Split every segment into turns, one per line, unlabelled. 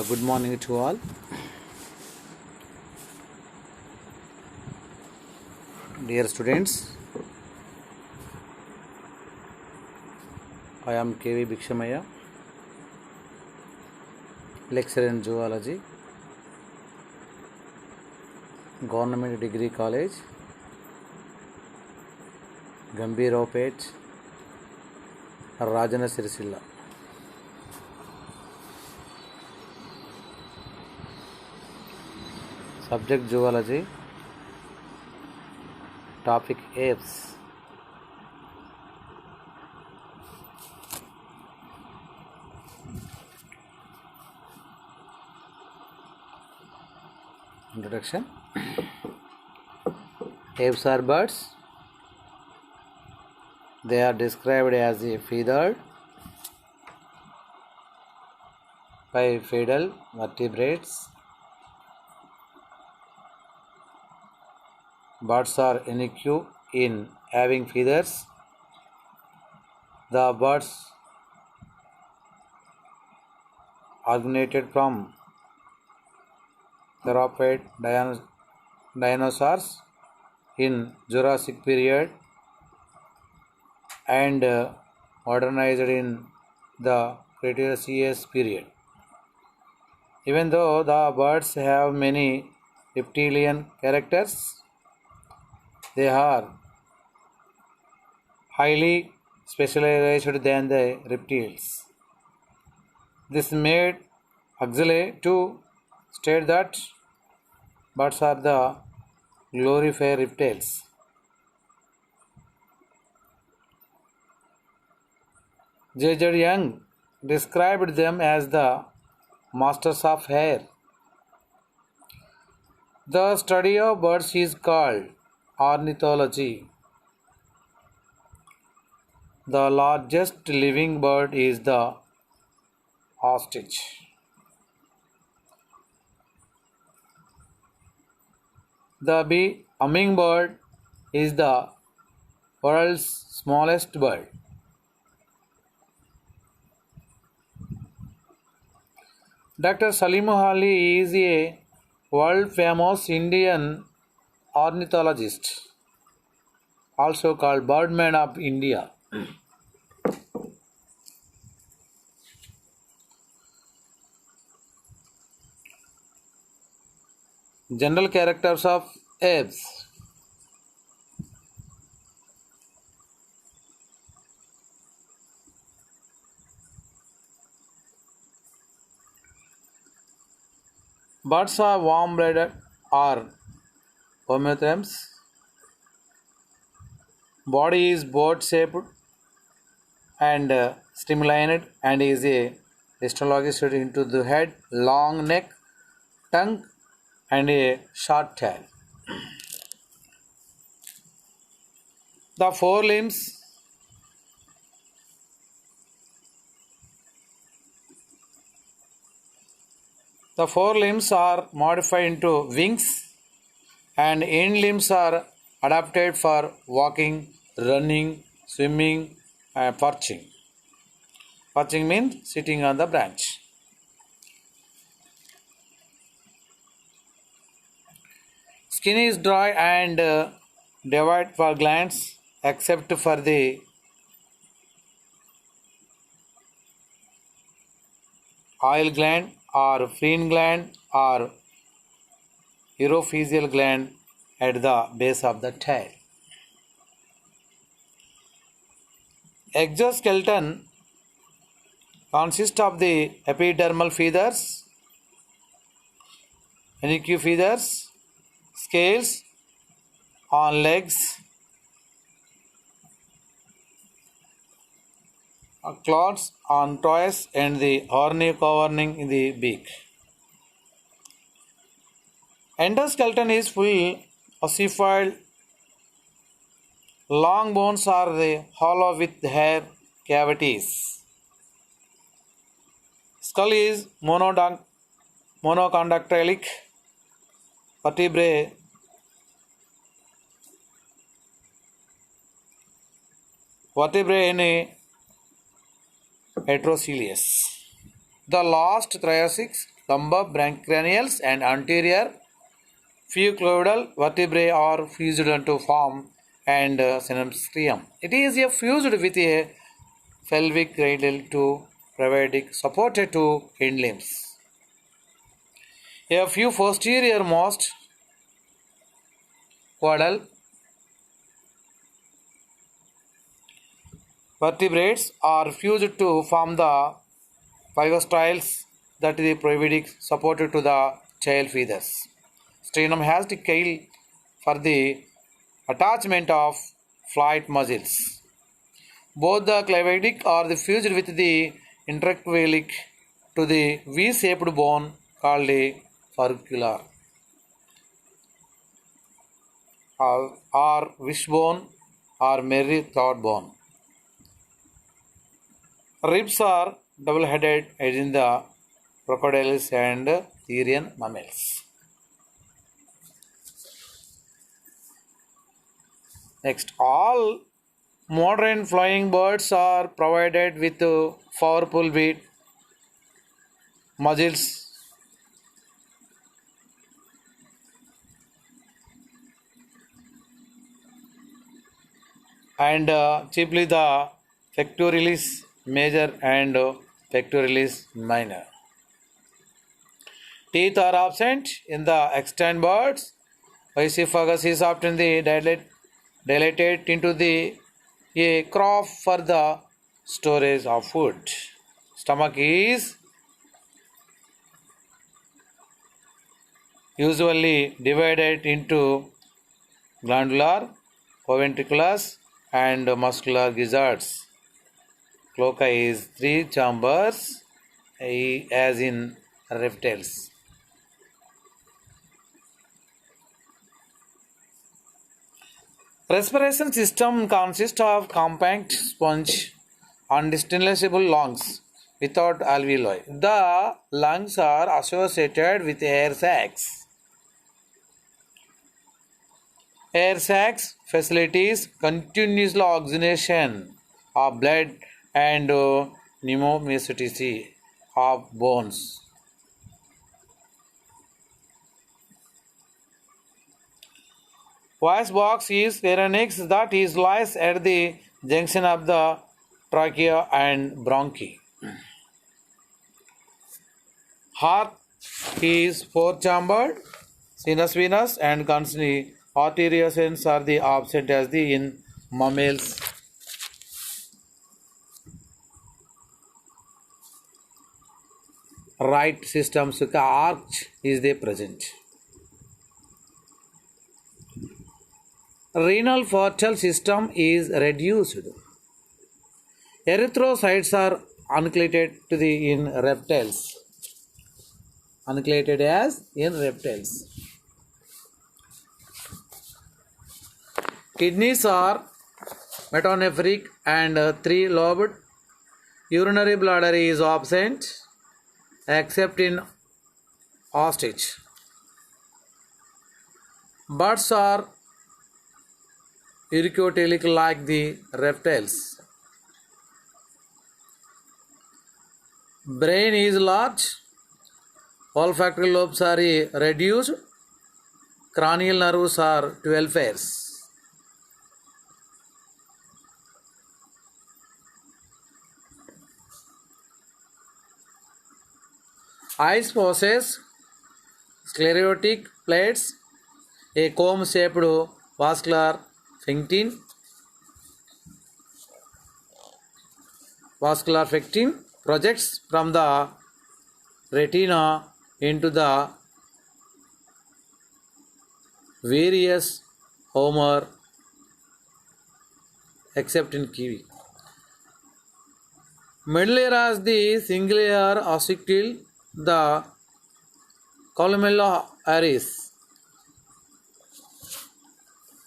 Good morning to all. Dear students, I am KV Bhikshamaya, lecturer in zoology, Government Degree College, Gambhiropet, Rajana Sirisilla. Subject zoology, topic apes. Introduction. Apes are birds. They are described as feathered, bipedal vertebrates. Birds are unique in having feathers. The birds originated from theropod dinosaurs in Jurassic period and modernized in the Cretaceous period. Even though the birds have many reptilian characters, they are highly specialized than the reptiles. This made Huxley to state that birds are the glorified reptiles. J.J. Young described them as the masters of air. The study of birds is called ornithology. The largest living bird is the ostrich. The hummingbird is the world's smallest bird. Dr. Salim Ali is a world famous Indian ornithologist, also called Birdman of India. General characters of apes. Birds are warm-blooded or homothems. Body is boat-shaped and streamlined and is dislodged into the head, long neck, tongue, and a short tail. The forelimbs are modified into wings, and hind limbs are adapted for walking, running, swimming, and perching. Perching means sitting on the branch. Skin is dry and devoid for glands except for the oil gland or phrene gland or urophyseal gland at the base of the tail. Exoskeleton consists of the epidermal feathers, unique feathers, scales on legs, claws on toes, and the horny covering in the beak. Endoskeleton is full ossified. Long bones are hollow with hair cavities. Skull is monocondyltic. Vertebrae in heterocoelous. The last Triassic lumbobranchials, and anterior fucoidal vertebrae are fused to form and synapscrium. It is fused with a pelvic girdle to provide support to hind limbs. A few posterior most caudal vertebrates are fused to form the pivostyles that is provide support to the tail feathers. Sternum has the tail for the attachment of flight muscles. Both the clavicle are fused with the interclavicle to the V-shaped bone called a furcula or wishbone or merry thought bone. Ribs are double-headed as in the crocodiles and Therian mammals. Next, all modern flying birds are provided with powerful beat muscles and chiefly the pectoralis major and pectoralis minor. Teeth are absent in the extant birds. Oesophagus is often dilated into a crop for the storage of food. Stomach is usually divided into glandular, ventriculus, and muscular gizzards. Cloaca is 3 chambers, as in reptiles. Respiration system consists of compact sponge undistinguishable lungs without alveoli. The lungs are associated with air sacs. Air sacs facilities continuous oxygenation of blood and pneumonicity of bones. Voice box is pharynx that is lies at the junction of the trachea and bronchi. Heart is 4-chambered, sinus venous, and constantly arterioles are the absent as the in mammals. Right systems arch is the present. Renal portal system is reduced. Erythrocytes are unclated to the in reptiles. Unclated as in reptiles. Kidneys are metanephric and 3-lobed. Urinary bladder is absent except in ostrich. Birds are uricotelic like the reptiles. Brain is large. Olfactory lobes are reduced. Cranial nerves are 12 pairs. Eyes possess sclerotic plates, a comb-shaped vascular sphincter. Vascular sphincter projects from the retina into the various humor except in kiwi. Middle ear has the singular occiput, the columella iris.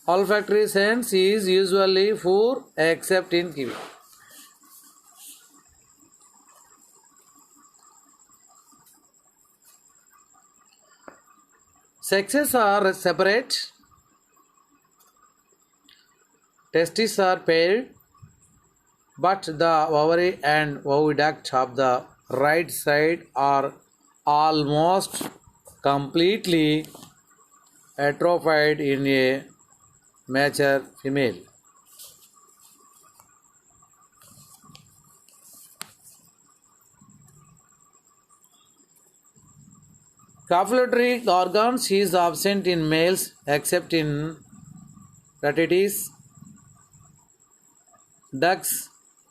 Olfactory sense is usually poor except in kiwi. Sexes are separate. Testes are paired, but the ovary and oviduct of the right side are almost completely atrophied in a mature female. Copulatory organs is absent in males except in ratites, ducks,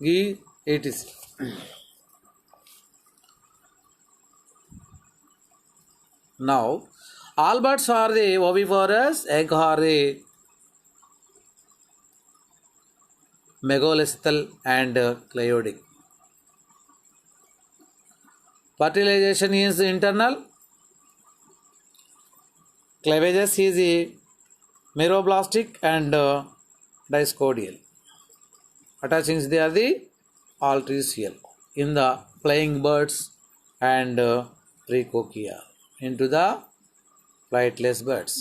geese, etc. Now, all birds are the oviparous, egg are the megalithical and cleiodic. Fertilization is internal. Cleavages is the meroblastic and discordial. Attachings they are the altricial in the flying birds and precocia into the flightless birds.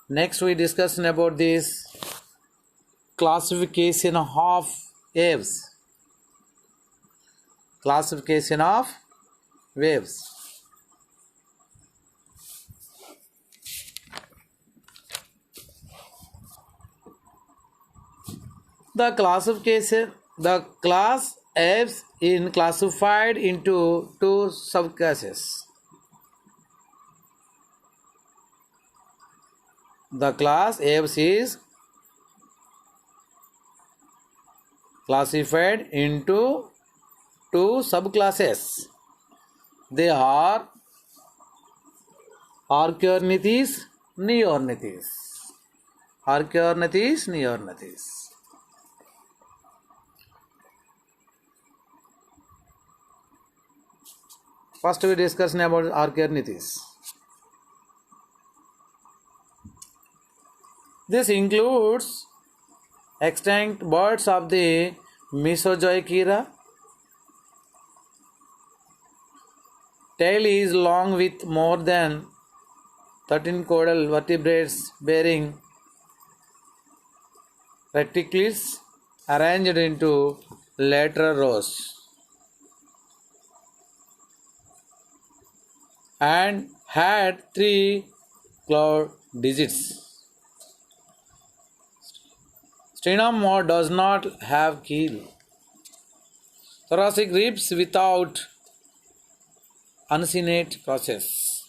Next we discussing about this classification of waves. Classification of waves. The class waves is classified into two subclasses. The class waves is classified into two subclasses. They are Archaeornithes, Neornithes. Archaeornithes, Neornithes. First we discuss about Archaeornithes. This includes extinct birds of the Mesozoic era. Tail is long with more than 13 caudal vertebrates bearing reticles arranged into lateral rows and had 3 clawed digits. Sternum does not have keel. Thoracic ribs without uncinate process.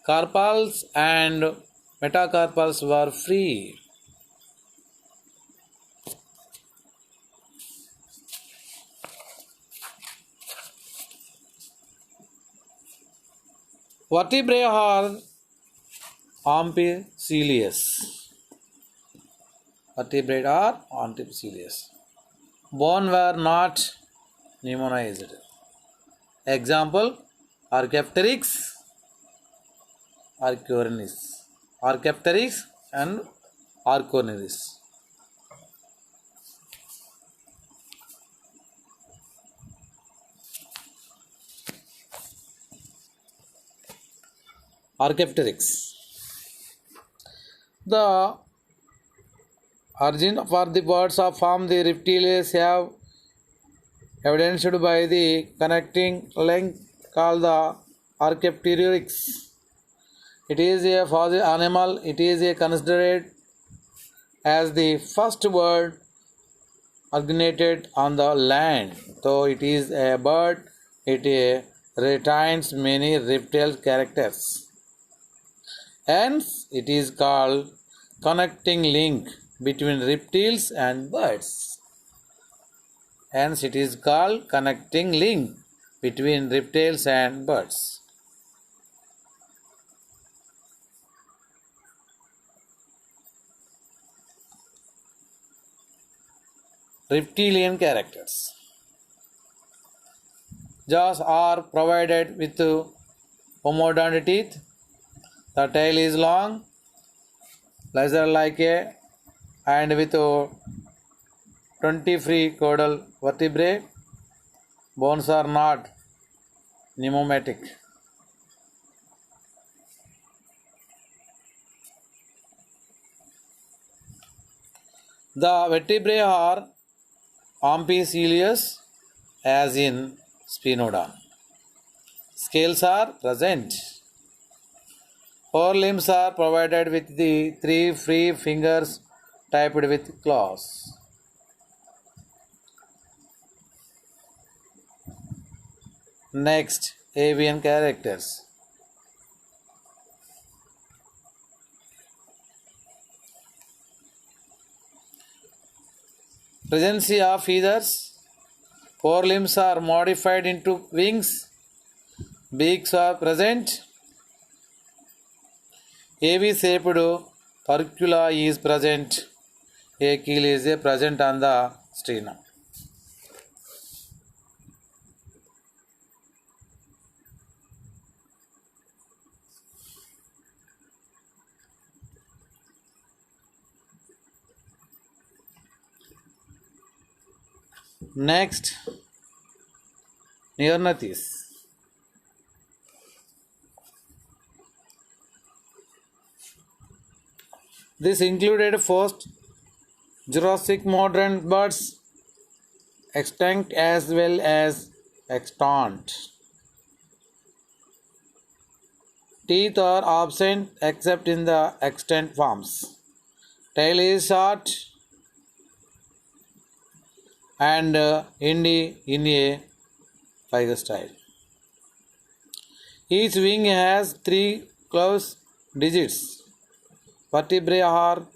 Carpals and metacarpals were free. Vertebrae are amphicoelious. Vertebrate are amphicoelious. Bone were not pneumonized. Example: Archaeopteryx, Archaeornis. Archaeopteryx and Archaeornis. Archaeopteryx. The origin for the birds of form the reptiles have evidenced by the connecting link called the Archaeopteryx. It is a fossil animal. It is considered as the first bird originated on the land. Though it is a bird, it retains many reptile characters. Hence, it is called connecting link between reptiles and birds. Hence, it is called connecting link between reptiles and birds. Reptilian characters. Jaws are provided with homodont teeth. The tail is long, laser-like, and with 20 free caudal vertebrae. Bones are not pneumatic. The vertebrae are amphicoelous as in Spinodon. Scales are present. Four limbs are provided with the three free fingers tipped with claws. Next, avian characters. Presence of feathers. Four limbs are modified into wings. Beaks are present. AV-shaped furcula is present. A keel is present on the sternum. Next, Neornathes. This included first Jurassic modern birds, extinct as well as extant. Teeth are absent except in the extant forms. Tail is short and in a style. Each wing has 3 close digits. Vertebrae are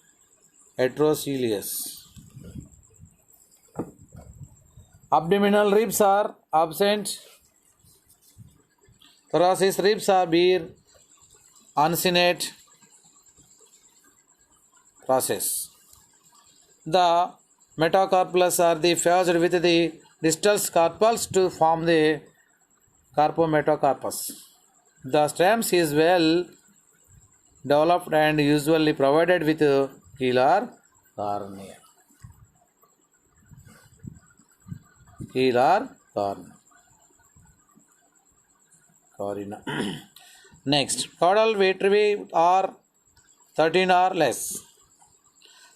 heterocoelous. Abdominal ribs are absent. Thoracic ribs are bare uncinate process. The metacarpals are fused with the distal carpals to form the carpometacarpus. The stems is well developed and usually provided with hilar cornea. Hilar cornea. Next, caudal vertebrae are 13 or less.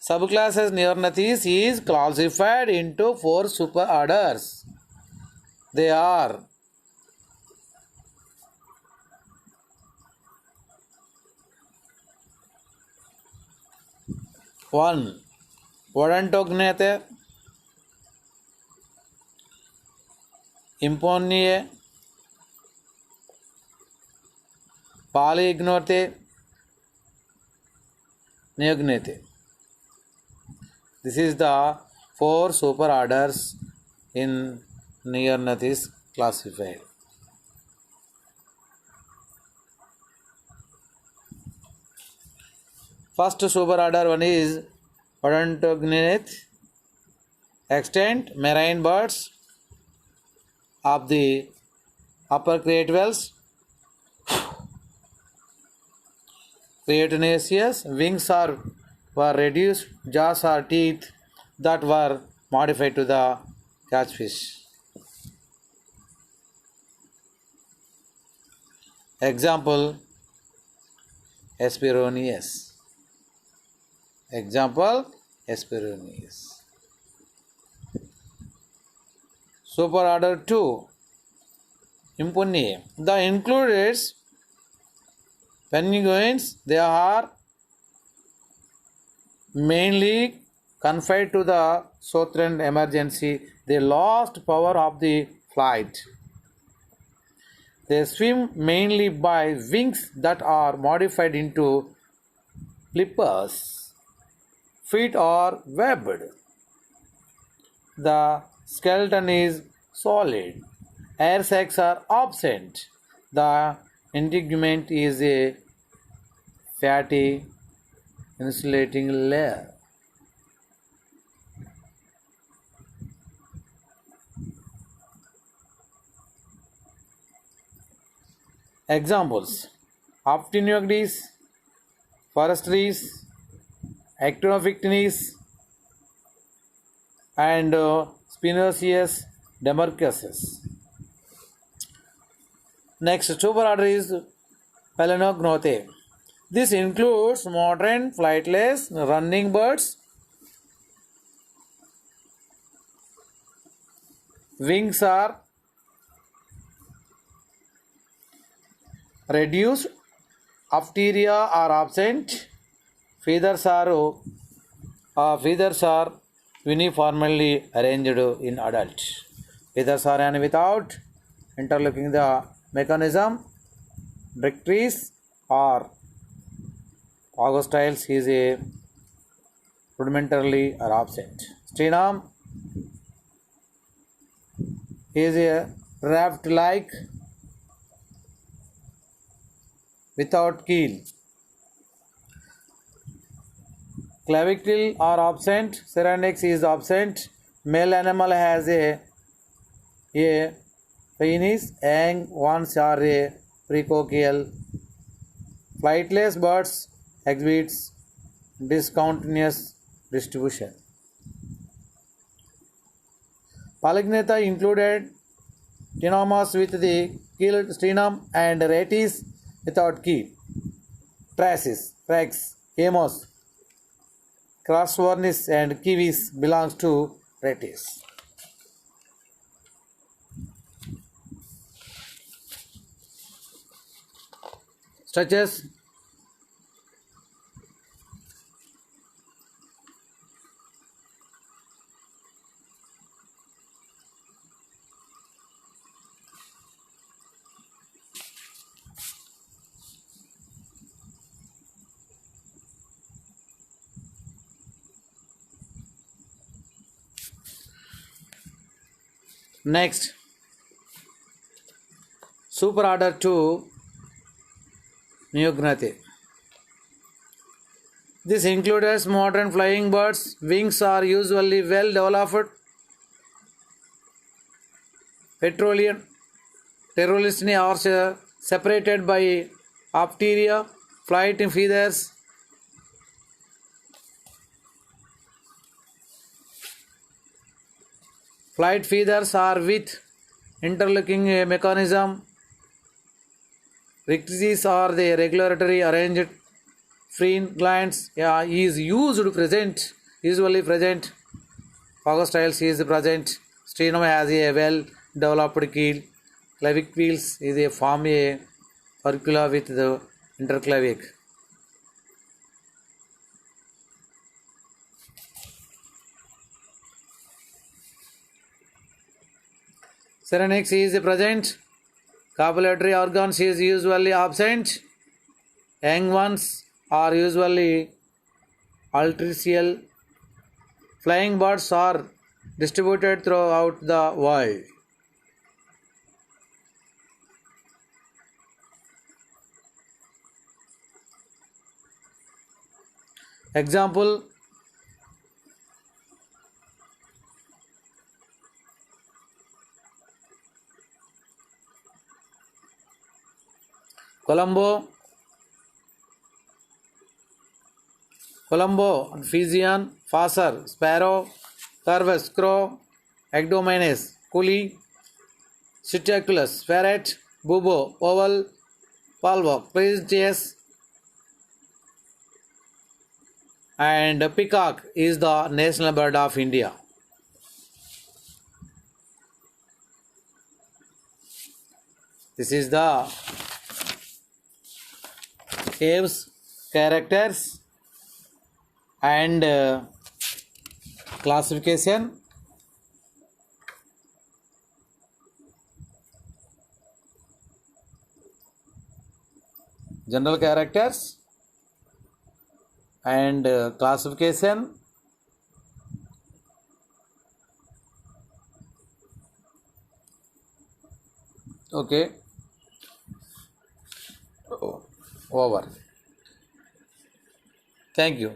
Subclasses Neornathes is classified into 4 superorders. They are one, Odontognathae, Imponiae, Polygnathai, Neognathae. This is the 4 superorders in Neornathes classified. First superorder one is Odontognathae, extant marine birds of the upper creativals. Creatinous wings were reduced, jaws or teeth that were modified to the catchfish. Example, Hesperornis. Example, Hesperornis. Superorder 2, Imponiae. The includes penguins. They are mainly confined to the southern emergency. They lost power of the flight. They swim mainly by wings that are modified into flippers. Feet are webbed. The skeleton is solid. Air sacs are absent. The integument is a fatty insulating layer. Examples: Ophtinogenes, Forestris, Actinophyctines, and Spinoceus demarcus. Next superorder is Palaeognathae. This includes modern flightless running birds wings are reduced, apteria are absent, feathers are uniformly arranged in adult. Feathers are and without interlocking the mechanism. Rectrice or Augustiles is a rudimentarily are absent. Sternum is a raft-like without keel. Clavicle are absent. Syrinx is absent. Male animal has a penis. Young ones are a precochial. Flightless birds exhibits discontinuous distribution. Polygnatha included Ctenomys with the keeled sternum and Ratys without keel. Tracis, Rex, Amos, Craswornis and Kiwis belongs to Ratys. Structures. Next, superorder 2 Neognathae. This includes modern flying birds. Wings are usually well developed. Petrolian Pterolisni are separated by apteria. Flight feathers. Flight feathers are with interlocking mechanism. Rectrices are the regulatory arranged freen glands is usually present. Augustiles is present. Sternum has a well developed keel. Clavicles is a form a furcula with the interclavic. Syrinx is present. Copulatory organs is usually absent. Young ones are usually altricial. Flying birds are distributed throughout the world. Example: Colombo, Pheasant, Passer, Sparrow, Curvus, Crow, Egdomenes, Coolie, Citaculus, Ferret, Bubo, Owl, Palvok, Pristius, and peacock is the national bird of India. This is the Aves characters and classification. General characters and classification. Okay. Over. Thank you.